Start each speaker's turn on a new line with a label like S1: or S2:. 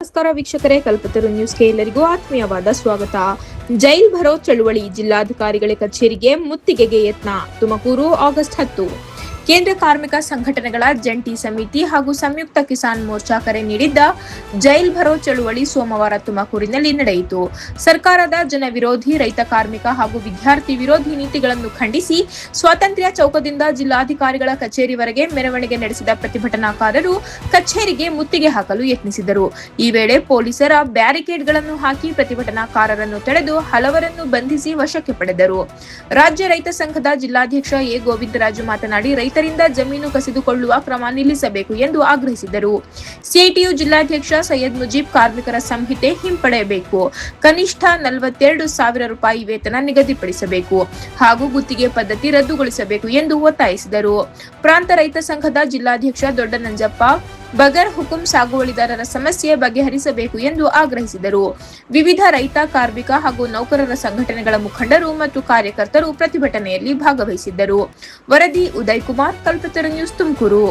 S1: ನಮಸ್ಕಾರ ವೀಕ್ಷಕರೇ, ಕಲ್ಪತರು ನ್ಯೂಸ್ಗೆ ಎಲ್ಲರಿಗೂ ಆತ್ಮೀಯವಾದ ಸ್ವಾಗತ. ಜೈಲ್ ಭರೋ ಚಳುವಳಿ, ಜಿಲ್ಲಾಧಿಕಾರಿಗಳ ಕಚೇರಿಗೆ ಮುತ್ತಿಗೆಗೆ ಯತ್ನ. ತುಮಕೂರು, ಆಗಸ್ಟ್ 10. ಕೇಂದ್ರ ಕಾರ್ಮಿಕ ಸಂಘಟನೆಗಳ ಜಂಟಿ ಸಮಿತಿ ಹಾಗೂ ಸಂಯುಕ್ತ ಕಿಸಾನ್ ಮೋರ್ಚಾ ಕರೆ ನೀಡಿದ್ದ ಜೈಲ್ ಭರೋ ಚಳುವಳಿ ಸೋಮವಾರ ತುಮಕೂರಿನಲ್ಲಿ ನಡೆಯಿತು. ಸರ್ಕಾರದ ಜನ ವಿರೋಧಿ, ರೈತ ಕಾರ್ಮಿಕ ಹಾಗೂ ವಿದ್ಯಾರ್ಥಿ ವಿರೋಧಿ ನೀತಿಗಳನ್ನು ಖಂಡಿಸಿ ಸ್ವಾತಂತ್ರ್ಯ ಚೌಕದಿಂದ ಜಿಲ್ಲಾಧಿಕಾರಿಗಳ ಕಚೇರಿವರೆಗೆ ಮೆರವಣಿಗೆ ನಡೆಸಿದ ಪ್ರತಿಭಟನಾಕಾರರು ಕಚೇರಿಗೆ ಮುತ್ತಿಗೆ ಹಾಕಲು ಯತ್ನಿಸಿದರು. ಈ ವೇಳೆ ಪೊಲೀಸರ ಬ್ಯಾರಿಕೇಡ್ಗಳನ್ನು ಹಾಕಿ ಪ್ರತಿಭಟನಾಕಾರರನ್ನು ತಡೆದು ಹಲವರನ್ನು ಬಂಧಿಸಿ ವಶಕ್ಕೆ ಪಡೆದರು. ರಾಜ್ಯ ರೈತ ಸಂಘದ ಜಿಲ್ಲಾಧ್ಯಕ್ಷ ಎ ಗೋವಿಂದರಾಜು ಮಾತನಾಡಿ, ರೈತರಿಂದ ಜಮೀನು ಕಸಿದುಕೊಳ್ಳುವ ಕ್ರಮ ನಿಲ್ಲಿಸಬೇಕು ಎಂದು ಆಗ್ರಹಿಸಿದರು. ಸಿಐಟಿಯು ಜಿಲ್ಲಾಧ್ಯಕ್ಷ ಸೈಯದ್ ಮುಜೀಬ್ ಕಾರ್ಮಿಕರ ಸಂಹಿತೆ ಹಿಂಪಡೆಯಬೇಕು, ಕನಿಷ್ಠ 42,000 ರೂಪಾಯಿ ವೇತನ ನಿಗದಿಪಡಿಸಬೇಕು ಹಾಗೂ ಗುತ್ತಿಗೆ ಪದ್ಧತಿ ರದ್ದುಗೊಳಿಸಬೇಕು ಎಂದು ಒತ್ತಾಯಿಸಿದರು. ಪ್ರಾಂತ ರೈತ ಸಂಘದ ಜಿಲ್ಲಾಧ್ಯಕ್ಷ ದೊಡ್ಡ ನಂಜಪ್ಪ ಬಗರ್ ಹುಕುಂ ಸಾಗುವಳಿದಾರರ ಸಮಸ್ಯೆ ಬಗೆಹರಿಸಬೇಕು ಎಂದು ಆಗ್ರಹಿಸಿದರು. ವಿವಿಧ ರೈತ, ಕಾರ್ಮಿಕ ಹಾಗೂ ನೌಕರರ ಸಂಘಟನೆಗಳ ಮುಖಂಡರು ಮತ್ತು ಕಾರ್ಯಕರ್ತರು ಪ್ರತಿಭಟನೆಯಲ್ಲಿ ಭಾಗವಹಿಸಿದ್ದರು. ವರದಿ ಉದಯ್ ಕುಮಾರ್, ಕಲ್ಪತರು ನ್ಯೂಸ್, ತುಮಕೂರು.